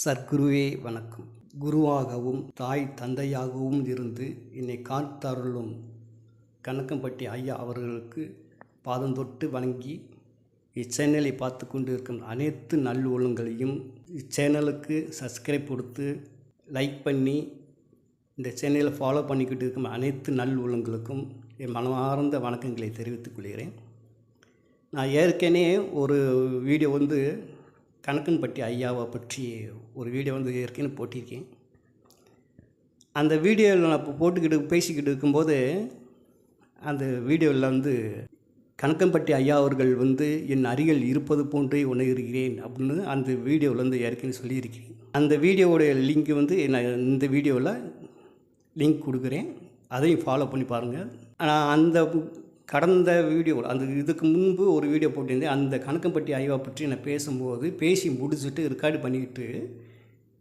சத்குருவே வணக்கம். குருவாகவும் தாய் தந்தையாகவும் இருந்து என்னை காத்தருளும் கணக்கம்பட்டி ஐயா அவர்களுக்கு பாதந்தொட்டு வணங்கி இச்சேனலை பார்த்து கொண்டு இருக்கும் அனைத்து நல்லுள்ளங்களையும் இச்சேனலுக்கு சப்ஸ்கிரைப் கொடுத்து லைக் பண்ணி இந்த சேனலை ஃபாலோ பண்ணிக்கிட்டு இருக்கும் அனைத்து நல்லுள்ளங்களுக்கும் என் மனமார்ந்த வணக்கங்களை தெரிவித்துக் கொள்கிறேன். நான் ஏற்கனவே ஒரு வீடியோ கணக்கன்பட்டி ஐயாவை பற்றி ஒரு வீடியோ ஏற்கனவே போட்டிருக்கேன். அந்த வீடியோவில் நான் இப்போ பேசிக்கிட்டு இருக்கும்போது அந்த வீடியோவில் கணக்கன்பட்டி ஐயா அவர்கள் என் அருகில் இருப்பது போன்றே உணர்கிறேன் அப்படின்னு அந்த வீடியோவில் ஏற்கனவே சொல்லியிருக்கிறேன். அந்த வீடியோவுடைய லிங்க் நான் இந்த வீடியோவில் லிங்க் கொடுக்குறேன், அதையும் ஃபாலோ பண்ணி பாருங்கள். ஆனால் அந்த கடந்த வீடியோ இதுக்கு முன்பு ஒரு வீடியோ போட்டிருந்தேன். அந்த கணக்கம்பட்டி ஐயாவை பற்றி நான் பேசும்போது பேசி முடிச்சுட்டு ரெக்கார்டு பண்ணிக்கிட்டு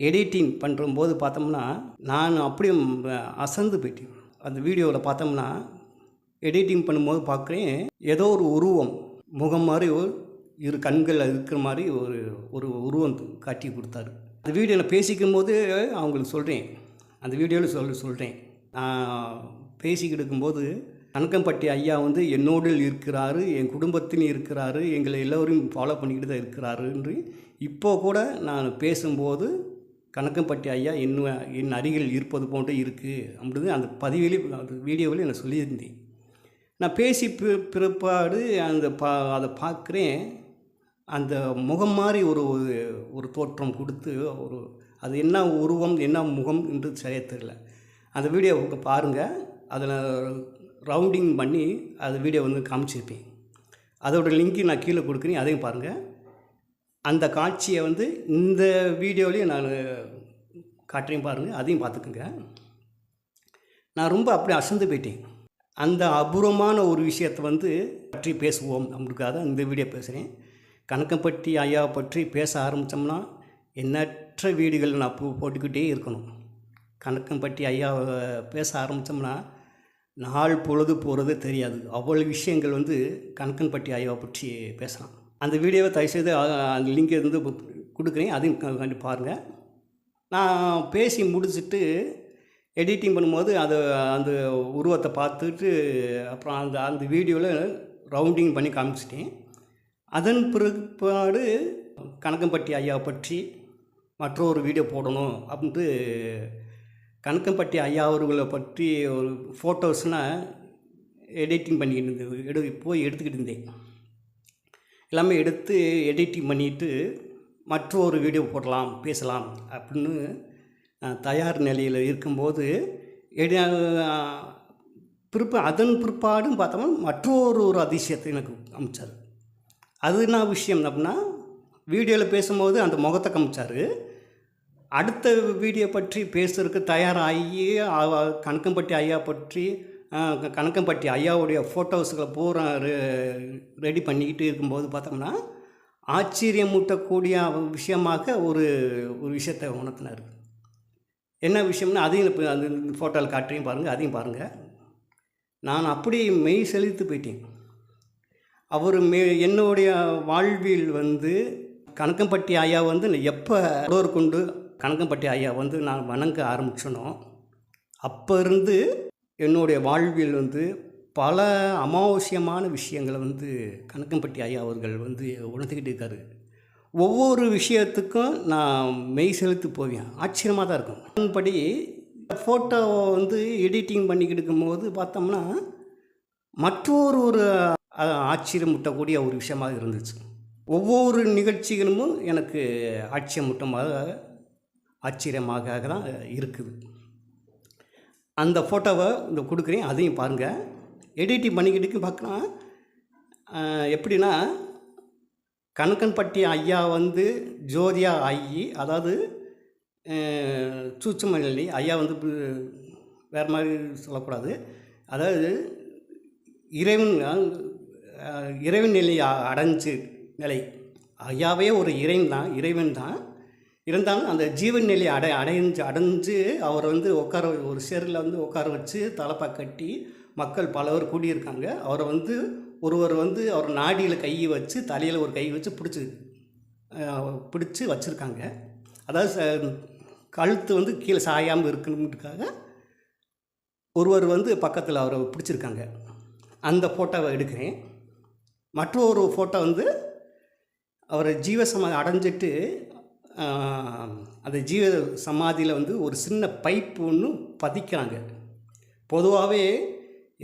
எடிட்டிங் பண்ணும்போது பார்த்தோம்னா நான் அப்படியே அசந்து போயிட்டேன். அந்த வீடியோவில் பார்த்தோம்னா எடிட்டிங் பண்ணும்போது பார்க்குறேன், ஏதோ ஒரு உருவம் முகம் மாதிரி இரு கண்கள் இருக்கிற மாதிரி ஒரு உருவம் காட்டி கொடுத்தாரு. அந்த வீடியோ நான் பேசிக்கும் போது அவங்களுக்கு சொல்கிறேன், அந்த வீடியோவில் சொல்கிறேன், நான் பேசிக்கிட்டு இருக்கும்போது கணக்கம்பட்டி ஐயா என்னோடு இருக்கிறாரு, என் குடும்பத்திலும் இருக்கிறாரு, எங்களை எல்லோரையும் ஃபாலோ பண்ணிக்கிட்டு தான் இருக்கிறாரு என்று இப்போ கூட நான் பேசும்போது கணக்கம்பட்டி ஐயா என் அருகில் இருப்பது போன்று இருக்குது அப்படின்னு அந்த பதிவிலே அந்த வீடியோவில் நான் சொல்லியிருந்தேன். நான் பேசி பிற்பாடு அதை பார்க்குறேன், அந்த முகம் மாதிரி ஒரு தோற்றம் கொடுத்து அது என்ன உருவம் என்ன முகம் என்று சரியாக தெரியல. அந்த வீடியோவுக்கு பாருங்கள், அதில் ரவுண்டிங் பண்ணி அது வீடியோ காமிச்சிருப்பேன். அதோடய லிங்க்கு நான் கீழே கொடுக்குறேன், அதையும் பாருங்கள். அந்த காட்சியை இந்த வீடியோலையும் நான் காட்டுறேன் பாருங்கள், அதையும் பார்த்துக்குங்க. நான் ரொம்ப அப்படி அசந்து போயிட்டேன். அந்த அபூர்வமான ஒரு விஷயத்தை பற்றி பேசுவோம் அப்படிக்காக இந்த வீடியோ பேசுகிறேன். கணக்கம்பட்டி ஐயாவை பற்றி பேச ஆரம்பித்தோம்னா எண்ணற்ற வீடியோகள் நான் போட்டுக்கிட்டே இருக்கணும். கணக்கம்பட்டி ஐயாவை பேச ஆரம்பித்தோம்னா நாள் பொழுது போகிறது தெரியாது. அவ்வளோ விஷயங்கள் கணக்கன்பட்டி ஐயாவை பற்றி பேசலாம். அந்த வீடியோவை தயவுசெய்து அந்த லிங்க் கொடுக்குறேன், அதையும் கண்டு பாருங்கள். நான் பேசி முடிச்சுட்டு எடிட்டிங் பண்ணும்போது அந்த உருவத்தை பார்த்துட்டு அப்புறம் அந்த வீடியோவில் ரவுண்டிங் பண்ணி காமிச்சிட்டேன். அதன் பிற்பாடு கணக்கம்பட்டி ஐயாவை பற்றி மற்றொரு வீடியோ போடணும் அப்படின்ட்டு கணக்கம்பட்டி ஐயா அவர்களை பற்றி ஒரு ஃபோட்டோஸ்னால் எடிட்டிங் பண்ணிக்கிட்டு இருந்தது, போய் எடுத்துக்கிட்டு இருந்தேன். எல்லாமே எடுத்து எடிட்டிங் பண்ணிவிட்டு மற்றொரு வீடியோ போடலாம் பேசலாம் அப்படின்னு தயார் நிலையில் இருக்கும்போது அதன் பிற்பாடும் பார்த்தோம்னா மற்றொரு அதிசயத்தை எனக்கு காமிச்சார். அது என்ன விஷயம் அப்படின்னா, வீடியோவில் பேசும்போது அந்த முகத்தை காமிச்சார். அடுத்த வீடியோ பற்றி பேசுறதுக்கு தயாராகி கணக்கம்பட்டி ஐயா பற்றி கணக்கம்பட்டி ஐயாவுடைய ஃபோட்டோஸுகளை பூரா ரெடி பண்ணிக்கிட்டு இருக்கும்போது பார்த்தோம்னா ஆச்சரியமூட்டக்கூடிய விஷயமாக ஒரு விஷயத்தை உணர்த்தினார். என்ன விஷயம்னா அதையும் இப்போ அந்த ஃபோட்டோவில் காட்டுறையும் பாருங்கள், அதையும் பாருங்கள். நான் அப்படி மெய் செலுத்து போயிட்டேன். அவர் என்னுடைய வாழ்வில் கணக்கம்பட்டி ஐயா எப்போ கொண்டு கணக்கம்பட்டி ஐயா நான் வணங்க ஆரம்பிச்சனோ அப்போ இருந்து என்னுடைய வாழ்வில் பல அமாவசியமான விஷயங்களை கணக்கம்பட்டி ஐயா அவர்கள் உணர்த்துக்கிட்டு இருக்காரு. ஒவ்வொரு விஷயத்துக்கும் நான் மெய் செலுத்து போவேன், ஆச்சரியமாக தான் இருக்கும். அதன்படி ஃபோட்டோவை எடிட்டிங் பண்ணிக்கிட்டு இருக்கும்போது பார்த்தோம்னா மற்றொரு ஆச்சரியமூட்டக்கூடிய ஒரு விஷயமாக இருந்துச்சு. ஒவ்வொரு நிகழ்ச்சிகளும் எனக்கு ஆச்சரியமாக தான் இருக்குது. அந்த ஃபோட்டோவை கொடுக்குறேன், அதையும் பாருங்கள். எடிட்டிங் பண்ணிக்கிட்டு பார்க்கலாம். எப்படின்னா கணக்கன்பட்டி ஐயா ஜோதியா ஆகி, அதாவது சூட்சுமநிலை ஐயா வேறு மாதிரி சொல்லக்கூடாது, அதாவது இறைவன் நிலை அடைஞ்சு நிலை. ஐயாவே ஒரு இறைவன் தான் இருந்தாலும் அந்த ஜீவன் நிலை அடைஞ்சு அவர் உட்கார ஒரு சேரில் உட்கார வச்சு தலைப்பா கட்டி மக்கள் பலவர் கூடியிருக்காங்க. அவரை ஒருவர் அவர் நாடியில் கையை வச்சு தலையில் ஒரு கை வச்சு பிடிச்சி வச்சுருக்காங்க. அதாவது கழுத்து வந்து கீழே சாயாமல் இருக்கணுன்றதுக்காக ஒருவர் வந்து பக்கத்தில் அவரை பிடிச்சிருக்காங்க. அந்த ஃபோட்டோவை எடுக்கிறேன். மற்றொரு ஃபோட்டோ வந்து அவரை ஜீவசமாதி அடைஞ்சிட்டு அந்த ஜீவ சமாதியில் வந்து ஒரு சின்ன பைப்பு ஒன்று பதிக்கிறாங்க. பொதுவாகவே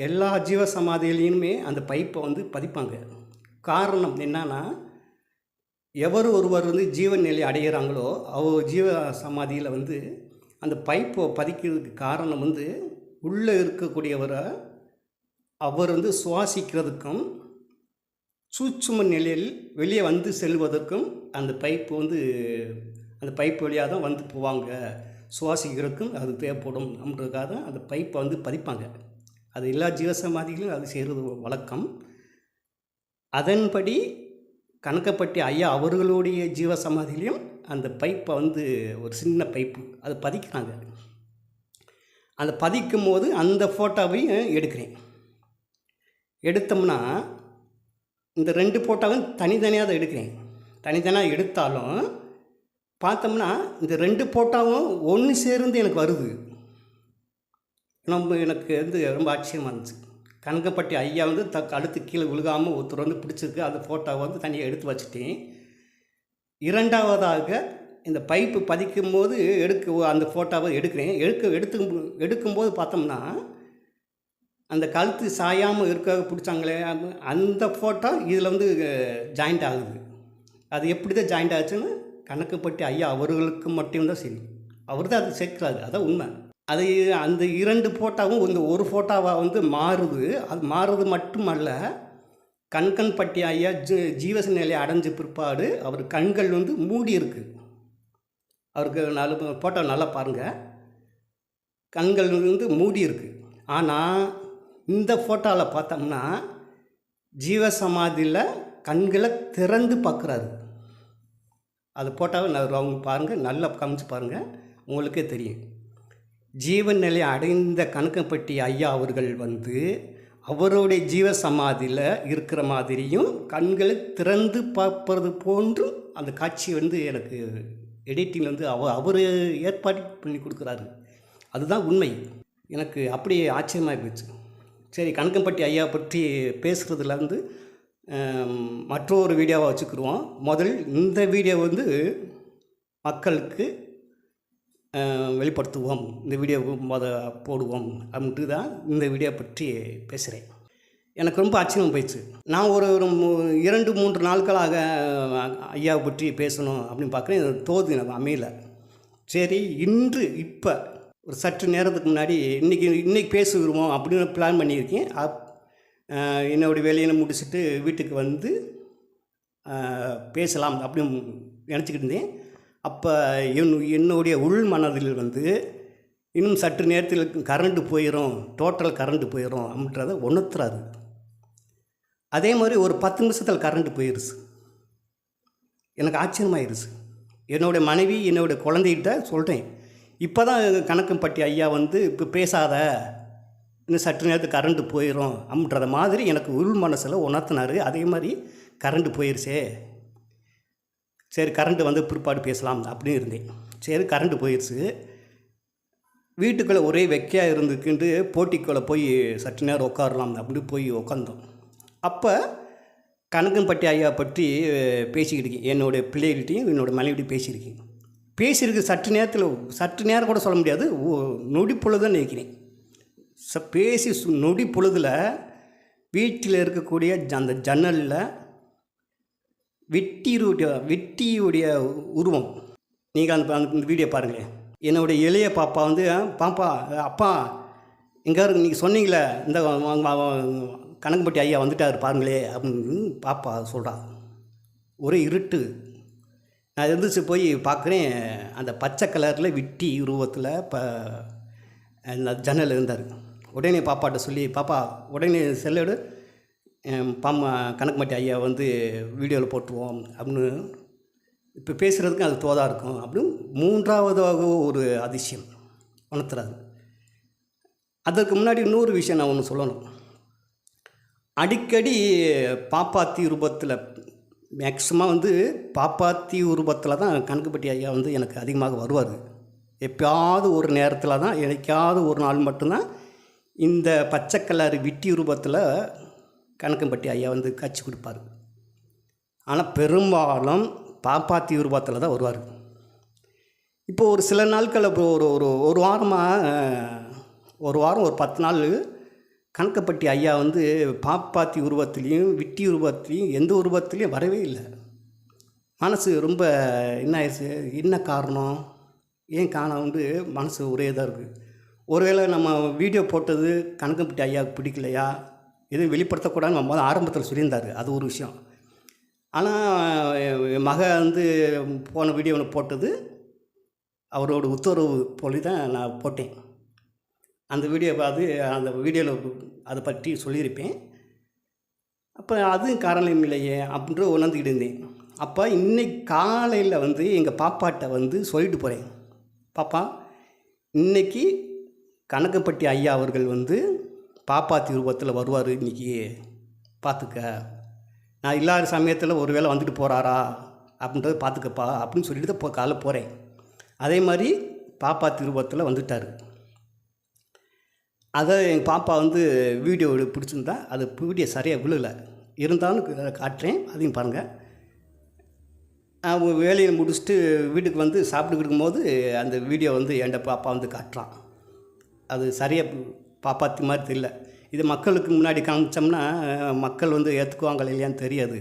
எல்லா ஜீவ சமாதியிலையுமே அந்த பைப்பை வந்து பதிப்பாங்க. காரணம் என்னன்னா, எவர் ஒருவர் வந்து ஜீவன் நிலை அடைகிறாங்களோ அவர் ஜீவ சமாதியில் வந்து அந்த பைப்பை பதிக்கிறதுக்கு காரணம் வந்து உள்ளே இருக்கக்கூடியவரை அவர் வந்து சுவாசிக்கிறதுக்கும் சூட்சும நிலையில் வெளியே வந்து செல்வதற்கும் அந்த பைப்பு வந்து அந்த பைப்பு வழியாக தான் வந்து போவாங்க, சுவாசிக்கிறதுக்கும் அது தேவைப்படும் அப்படின்றதுக்காக தான் அந்த பைப்பை வந்து பதிப்பாங்க. அது எல்லா ஜீவசமாதிகளும் அது செய்கிறது வழக்கம். அதன்படி கணக்கப்பட்டி ஐயா அவர்களுடைய ஜீவசமாதியிலையும் அந்த பைப்பை வந்து ஒரு சின்ன பைப்பு அது பதிக்கிறாங்க. அதை பதிக்கும் போது அந்த ஃபோட்டோவையும் எடுக்கிறேன். எடுத்தோம்னா இந்த 2 ஃபோட்டோவும் தனித்தனியாக தான் எடுக்கிறேன். தனித்தனியாக எடுத்தாலும் பார்த்தோம்னா இந்த 2 ஃபோட்டோவும் ஒன்று சேர்ந்து எனக்கு வருது. எனக்கு வந்து ரொம்ப ஆச்சரியமாக இருந்துச்சு. கணக்கப்பட்டி ஐயா வந்து கழுத்து கீழே விழுகாமல் ஒருத்தர் வந்து பிடிச்சிருக்கு. அந்த ஃபோட்டோவை வந்து தனியாக எடுத்து வச்சுட்டேன். இரண்டாவதாக இந்த பைப்பு பதிக்கும்போது அந்த ஃபோட்டோவை எடுக்கிறேன். எடுக்கும்போது பார்த்தோம்னா அந்த கழுத்து சாயாமல் இருக்க பிடிச்சாங்களே அந்த ஃபோட்டோ இதில் வந்து ஜாயிண்ட் ஆகுது. அது எப்படி தான் ஜாயிண்ட் ஆச்சுன்னு கணக்கப்பட்டி ஐயா அவர்களுக்கு மட்டும்தான் சரி, அவர் தான் அது சேர்க்குறாரு, அதான் உண்மை. அது அந்த 2 ஃபோட்டோவும் இந்த ஒரு ஃபோட்டோவாக வந்து மாறுது. அது மாறுறது மட்டுமல்ல, கண்கண்பட்டி ஐயா ஜீவச நிலையை அடைஞ்ச பிற்பாடு அவர் கண்கள் வந்து மூடி இருக்கு. அவருக்கு ஃபோட்டோ நல்லா பாருங்கள், கண்கள் வந்து மூடி இருக்கு. ஆனால் இந்த ஃபோட்டோவில் பார்த்தோம்னா ஜீவசமாதியில் கண்களை திறந்து பார்க்குறாரு. அது ஃபோட்டோவை அவங்க பாருங்கள், நல்லா கவனிச்சு பாருங்கள், உங்களுக்கே தெரியும். ஜீவன் நிலை அடைந்த கணக்கப்பட்டி ஐயா அவர்கள் வந்து அவருடைய ஜீவசமாதியில் இருக்கிற மாதிரியும் கண்களை திறந்து பார்ப்பது போன்றும் அந்த காட்சி வந்து எனக்கு எடிட்டிங் வந்து அவர் ஏற்பாடு பண்ணி கொடுக்குறாரு. அதுதான் உண்மை. எனக்கு அப்படியே ஆச்சரியமாக போச்சு. சரி, கணக்கம்பட்டி ஐயா பற்றி பேசுகிறதுலேருந்து மற்றொரு வீடியோவை வச்சுக்கிடுவோம். முதல் இந்த வீடியோ வந்து மக்களுக்கு வெளிப்படுத்துவோம், இந்த வீடியோ போடுவோம் அப்படின்ட்டு தான் இந்த வீடியோ பற்றி பேசுகிறேன். எனக்கு ரொம்ப ஆச்சரியம் போயிடுச்சு. நான் ஒரு 2-3 நாட்களாக ஐயாவை பற்றி பேசணும் அப்படின்னு பார்க்குறேன், தோது எனக்கு அமையல. சரி, இப்போ ஒரு சற்று நேரத்துக்கு முன்னாடி இன்றைக்கி பேசுகிறோம் அப்படின்னு பிளான் பண்ணியிருக்கேன். என்னோடய வேலையை முடிச்சுட்டு வீட்டுக்கு வந்து பேசலாம் அப்படின்னு நினச்சிக்கிட்டு இருந்தேன். அப்போ என்னுடைய உள் மனதில் வந்து இன்னும் சற்று நேரத்தில் கரண்ட்டு போயிடும், டோட்டல் கரண்ட்டு போயிடும் அப்படின்றத உணர்த்துறாரு. அதே மாதிரி ஒரு 10 நிமிஷத்தில் கரண்ட்டு போயிடுச்சு. எனக்கு ஆச்சரியமாயிருச்சு. என்னுடைய மனைவி என்னுடைய குழந்தைகிட்ட சொல்கிறேன், இப்போ தான் கணக்கம்பட்டி ஐயா வந்து இப்போ பேசாத, இன்னும் சற்று நேரத்துக்கு கரண்ட்டு போயிடும் அப்படின்றத மாதிரி எனக்கு உள் மனசில் உணர்த்தினார். அதே மாதிரி கரண்ட்டு போயிடுச்சே, சரி கரண்ட்டு வந்து பிற்பாடு பேசலாம் அப்படின்னு இருந்தேன். சரி, கரண்ட்டு போயிடுச்சு. வீட்டுக்குள்ளே ஒரே வெக்கையாக இருந்துக்கிட்டு போட்டிக்குள்ளே போய் சற்று நேரம் உட்காரலாம் அப்படின்னு போய் உட்காந்தோம். அப்போ கணக்கம்பட்டி ஐயா பற்றி பேசிக்கிட்டு இருக்கேன். என்னுடைய பிள்ளைகிட்டையும் என்னோடய மனைவிட்டையும் பேசியிருக்கு. சற்று நேரம் கூட சொல்ல முடியாது, நொடி பொழுதுன்னு நினைக்கிறேன். பேசி நொடி பொழுதில் வீட்டில் இருக்கக்கூடிய அந்த ஜன்னலில் வெட்டியுடைய உருவம், நீங்கள் அந்த வீடியோ பாருங்களேன். என்னுடைய இளைய பாப்பா வந்து, பாப்பா அப்பா எங்கே இருக்கு, நீங்கள் சொன்னீங்களே இந்த கணக்கம்பட்டி ஐயா வந்துட்டார் பாருங்களே அப்படின்னு பாப்பா சொல்கிறா. ஒரே இருட்டு. நான் எழுந்திரிச்சு போய் பார்க்குறேன், அந்த பச்சை கலரில் விட்டி உருவத்தில் அந்த ஜன்னல் இருந்தார். உடனே பாப்பாட்ட சொல்லி, பாப்பா உடனே செல்லோடு கணக்கம்பட்டி ஐயா வந்து வீடியோவில் போட்டுருவோம் அப்படின்னு, இப்போ பேசுகிறதுக்கு அது தோதாக இருக்கும் அப்படின்னு 3வது ஒரு அதிசயம் உணர்த்துறாரு. அதற்கு முன்னாடி இன்னொரு விஷயம் நான் ஒன்று சொல்லணும். அடிக்கடி பாப்பாத்தி ரூபத்தில் மேக்ஸிமம் வந்து பாப்பாத்தி உருவத்தில் தான் கணக்குப்பட்டி ஐயா வந்து எனக்கு அதிகமாக வருவார். எப்பயாவது ஒரு நேரத்தில் தான், என்னைக்காவது ஒரு நாள் மட்டும்தான் இந்த பச்சை கலர் விட்டி உருவத்தில் கணக்கம்பட்டி ஐயா வந்து காட்சி கொடுப்பார். ஆனால் பெரும்பாலும் பாப்பாத்தி உருவத்தில் தான் வருவார். இப்போது ஒரு சில நாட்கள் இப்போ ஒரு ஒரு ஒரு வாரமாக ஒரு வாரம் ஒரு 10 நாள் கணக்கம்பட்டி ஐயா வந்து பாப்பாத்தி உருவத்துலேயும் விட்டி உருவத்துலேயும் எந்த உருவத்துலேயும் வரவே இல்லை. மனசு ரொம்ப என்ன ஆயிடுச்சு, என்ன காரணம், ஏன் காணோம் வந்து மனசு ஒரே இதாக இருக்குது. ஒருவேளை நம்ம வீடியோ போட்டது கணக்கம்பட்டி ஐயாவுக்கு பிடிக்கலையா, எதுவும் வெளிப்படுத்தக்கூடாதுன்னு நம்ம ஆரம்பத்தில் சொல்லியிருந்தார். அது ஒரு விஷயம். ஆனால் என் மக வந்து போன வீடியோ ஒன்று போட்டது அவரோட உத்தரவு போலி தான் நான் போட்டேன். அந்த வீடியோ பார்த்து அந்த வீடியோவில் அதை பற்றி சொல்லியிருப்பேன். அப்போ அதுவும் காரணம் இல்லையே அப்படின்ற உணர்ந்துக்கிட்டு இருந்தேன். அப்போ இன்னைக்கு காலையில் வந்து எங்கள் பாப்பாட்ட வந்து சொல்லிட்டு போகிறேன், பாப்பா இன்றைக்கி கணக்கம்பட்டி ஐயா அவர்கள் வந்து பாப்பாத்தி உருவத்தில் வருவார், இன்றைக்கி பார்த்துக்க, நான் இல்லாத சமயத்தில் ஒரு வேளை வந்துட்டு போகிறாரா அப்படின்றத பார்த்துக்கப்பா அப்படின்னு சொல்லிட்டு தான் காலைல போகிறேன். அதே மாதிரி பாப்பாத்தி உருவத்தில் வந்துட்டார். அதை எங்கள் பாப்பா வந்து வீடியோ பிடிச்சிருந்தா, அது வீடியோ சரியாக விழலை, இருந்தாலும் காட்டுறேன், அதையும் பாருங்கள். வேலையை முடிச்சுட்டு வீட்டுக்கு வந்து சாப்பிட்டு இருக்கும்போது அந்த வீடியோ வந்து என்கிட்ட பாப்பா வந்து காட்டுறான். அது சரியாக பாப்பாத்தி மாதிரி தெரியல. இது மக்களுக்கு முன்னாடி காமிச்சோம்னா மக்கள் வந்து ஏற்றுக்குவாங்க இல்லையான்னு தெரியாது.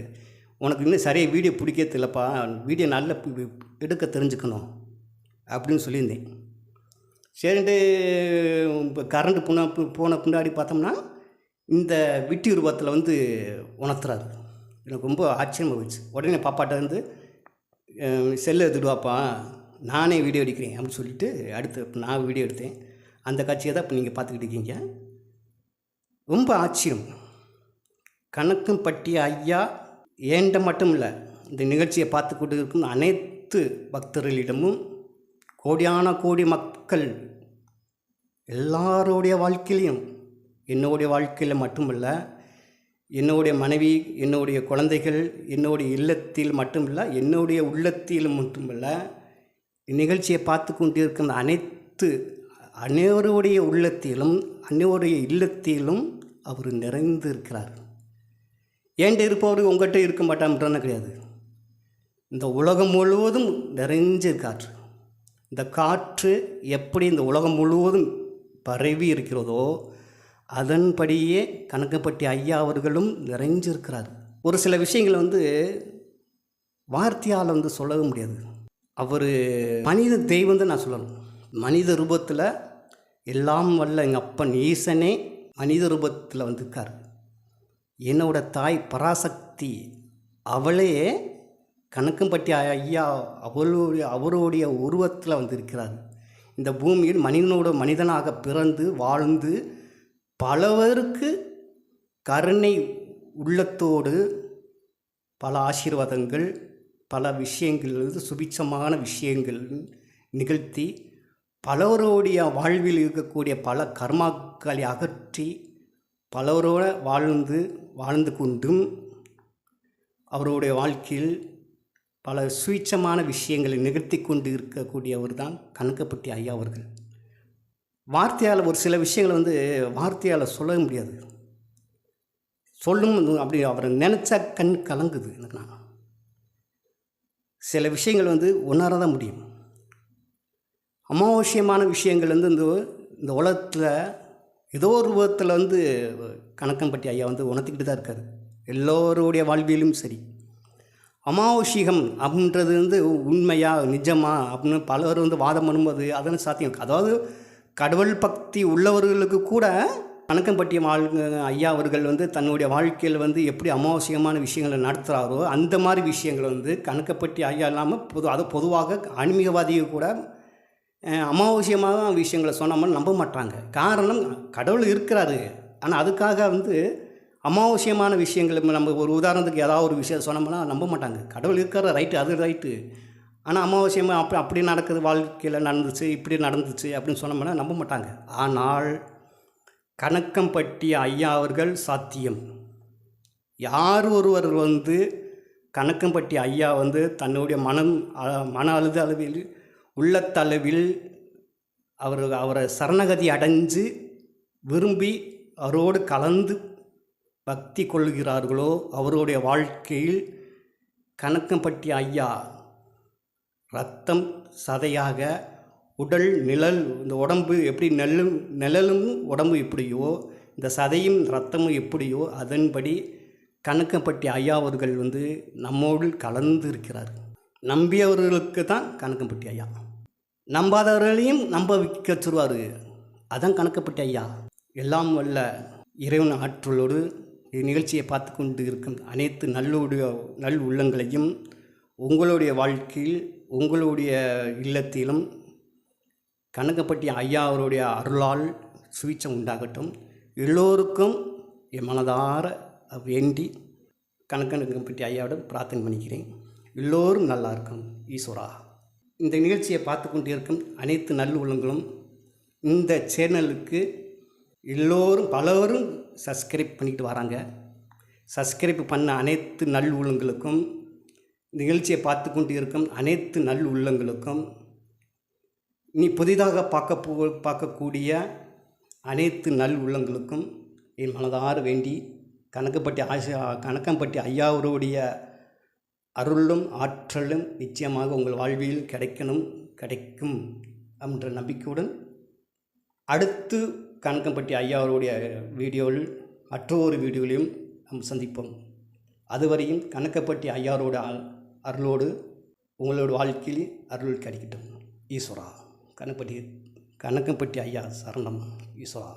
உனக்கு இன்னும் சரியாக வீடியோ பிடிக்கிறது இல்லைப்பா, வீடியோ நல்லா எடுக்க தெரிஞ்சுக்கணும் அப்படின்னு சொல்லியிருந்தேன். சரின்ட்டு இப்போ கரண்ட்டு போன பின்னாடி பார்த்தோம்னா இந்த விட்டி உருவத்தில் வந்து உணர்த்துறாரு. எனக்கு ரொம்ப ஆச்சரியமாக போச்சு. உடனே பாப்பாட்ட வந்து செல்லு எடுத்துடுவாப்பா, நானே வீடியோ எடுக்கிறேன் அப்படின்னு சொல்லிட்டு அடுத்து நான் வீடியோ எடுத்தேன். அந்த காட்சியை தான் இப்போ நீங்கள் பார்த்துக்கிட்டு இருக்கீங்க. ரொம்ப ஆச்சரியம். கணக்கம்பட்டி ஐயா ஏண்ட மட்டும் இல்லை, இந்த நிகழ்ச்சியை பார்த்து கொண்டு இருக்கும் அனைத்து பக்தர்களிடமும் கோடியான கோடி மக்கள் எல்லாருடைய வாழ்க்கையிலையும், என்னுடைய வாழ்க்கையில் மட்டுமல்ல, என்னுடைய மனைவி, என்னுடைய குழந்தைகள், என்னுடைய இல்லத்தில் மட்டுமில்லை, என்னுடைய உள்ளத்தில் மட்டுமல்ல, இந்நிகழ்ச்சியை பார்த்து கொண்டிருக்கிற அனைவருடைய உள்ளத்திலும் அனைவருடைய இல்லத்திலும் அவர் நிறைந்து இருக்கிறார். ஏண்ட இருப்பவர் உங்கள்கிட்ட இருக்க மாட்டான்றன கிடையாது. இந்த உலகம் முழுவதும் நிறைஞ்சிருக்கார். இந்த காற்று எப்படி இந்த உலகம் முழுவதும் பரவி இருக்கிறதோ அதன்படியே கணக்கம்பட்டி ஐயா அவர்களும் நிறைஞ்சிருக்கிறார். ஒரு சில விஷயங்கள் வந்து வார்த்தையால் வந்து சொல்லவே முடியாது. அவர் மனித தெய்வம் தான் நான் சொல்லணும். மனித ரூபத்தில் எல்லாம் வல்ல எங்கள் அப்பன் ஈசனே மனித ரூபத்தில் வந்திருக்கார். என்னோட தாய் பராசக்தி அவளே கணக்கம்பட்டி ஐயா அவருடைய உருவத்தில் வந்திருக்கிறார். இந்த பூமியில் மனிதனாக பிறந்து வாழ்ந்து பலவருக்கு கருணை உள்ளத்தோடு பல ஆசீர்வாதங்கள், பல விஷயங்கள், சுபிட்சமான விஷயங்கள் நிகழ்த்தி பலவருடைய வாழ்வில் இருக்கக்கூடிய பல கர்மாக்களை அகற்றி பலவரோடு வாழ்ந்து கொண்டும் அவருடைய வாழ்க்கையில் பல சுவிட்சமான விஷயங்களை நிகழ்த்தி கொண்டு இருக்கக்கூடியவர் தான் கணக்கம்பட்டி ஐயா அவர்கள். வார்த்தையால் ஒரு சில விஷயங்களை வந்து வார்த்தையால் சொல்ல முடியாது. சொல்லும் அப்படி அவரை நினச்சா கண் கலங்குது எனக்கு. நான் சில விஷயங்கள் வந்து உணர தான் முடியும். அமாவசியமான விஷயங்கள் வந்து இந்த உலகத்தில் ஏதோ ஒரு விதத்தில் வந்து கணக்கம்பட்டி ஐயா வந்து உணர்த்திக்கிட்டு தான் இருக்கார். எல்லோருடைய வாழ்விலும் சரி, அமாவசியம் அப்படின்றது வந்து உண்மையா நிஜமா அப்படின்னு பலர் வந்து வாதம் பண்ணும்போது அதெல்லாம் சாத்தியம். அதாவது கடவுள் பக்தி உள்ளவர்களுக்கு கூட கணக்கம்பட்டி ஐயா அவர்கள் வந்து தன்னுடைய வாழ்க்கையில் வந்து எப்படி அமாவசியமான விஷயங்களை நடத்துகிறாரோ அந்த மாதிரி விஷயங்களை வந்து கணக்கம்பட்டி ஐயா இல்லாமல் பொதுவாக ஆன்மீகவாதிகள் கூட அமாவசியமாக விஷயங்களை சொன்னோம்னா நம்ப மாட்டாங்க. காரணம், கடவுள் இருக்கிறாரு, ஆனால் அதுக்காக வந்து அமாவசியமான விஷயங்கள் நம்ம ஒரு உதாரணத்துக்கு ஏதாவது ஒரு விஷயம் சொன்னோம்னா நம்ப மாட்டாங்க. கடவுள் இருக்கிற ரைட்டு, அது ரைட்டு, ஆனால் அமாவசியமாக அப்படி நடக்குது, வாழ்க்கையில் நடந்துச்சு, இப்படி நடந்துச்சு அப்படின்னு சொன்னோம்னா நம்ப மாட்டாங்க. ஆனால் கணக்கம்பட்டி ஐயா அவர்கள் சாத்தியம். யார் ஒருவர் வந்து கணக்கம்பட்டி ஐயா வந்து தன்னுடைய மன அளவில் உள்ளத்தளவில் அவரை சரணகதி அடைஞ்சு விரும்பி அவரோடு கலந்து பக்தி கொள்கிறார்களோ அவருடைய வாழ்க்கையில் கணக்கம்பட்டி ஐயா ரத்தம் சதையாக உடல் நிழல், இந்த உடம்பு எப்படி நிழலும் உடம்பு எப்படியோ இந்த சதையும் ரத்தமும் எப்படியோ அதன்படி கணக்கம்பட்டி ஐயா அவர்கள் வந்து நம்மோடு கலந்து இருக்கிறார். நம்பியவர்களுக்கு தான் கணக்கம்பட்டி ஐயா, நம்பாதவர்களையும் நம்ப வைக்க சொல்வார். அதான் கணக்கம்பட்டி ஐயா. எல்லாம் வல்ல இறைவன் ஆற்றலோடு இந்நிகழ்ச்சியை பார்த்து கொண்டு இருக்கும் அனைத்து நல் உள்ளங்களையும் உங்களுடைய வாழ்க்கையில் உங்களுடைய இல்லத்திலும் கணக்கம்பட்டி ஐயா அவருடைய அருளால் சுவிச்சம் உண்டாகட்டும். எல்லோருக்கும் என் மனதார வேண்டி கணக்கம்பட்டி ஐயாவிடம் பிரார்த்தனை பண்ணிக்கிறேன். எல்லோரும் நல்லா இருக்கணும் ஈஸ்வரா. இந்த நிகழ்ச்சியை பார்த்து கொண்டு இருக்கும் அனைத்து நல் உள்ளங்களும் இந்த சேனலுக்கு எல்லோரும் பலரும் சப்ஸ்கிரைப் பண்ணிட்டு வராங்க. சப்ஸ்கிரைப் பண்ண அனைத்து நல் உள்ளங்களுக்கும், நிகழ்ச்சியை பார்த்து கொண்டு இருக்கும் அனைத்து நல் உள்ளங்களுக்கும், நீ புதிதாக பார்க்கக்கூடிய அனைத்து நல் உள்ளங்களுக்கும் என் மனதார வேண்டி கணக்கம்பட்டி ஐயாவருடைய அருளும் ஆற்றலும் நிச்சயமாக உங்கள் வாழ்வில் கிடைக்கும் என்ற நம்பிக்கையுடன் அடுத்து கணக்கம்பட்டி ஐயாவருடைய வீடியோவில் மற்றொரு வீடியோவிலையும் நாம் சந்திப்போம். அதுவரையும் கணக்கம்பட்டி ஐயாவோட அருளோடு உங்களோட வாழ்க்கையில் அருள் கிடைக்கட்டும் ஈஸ்வரா. கணக்கம்பட்டி ஐயா சரணம் ஈஸ்வரா.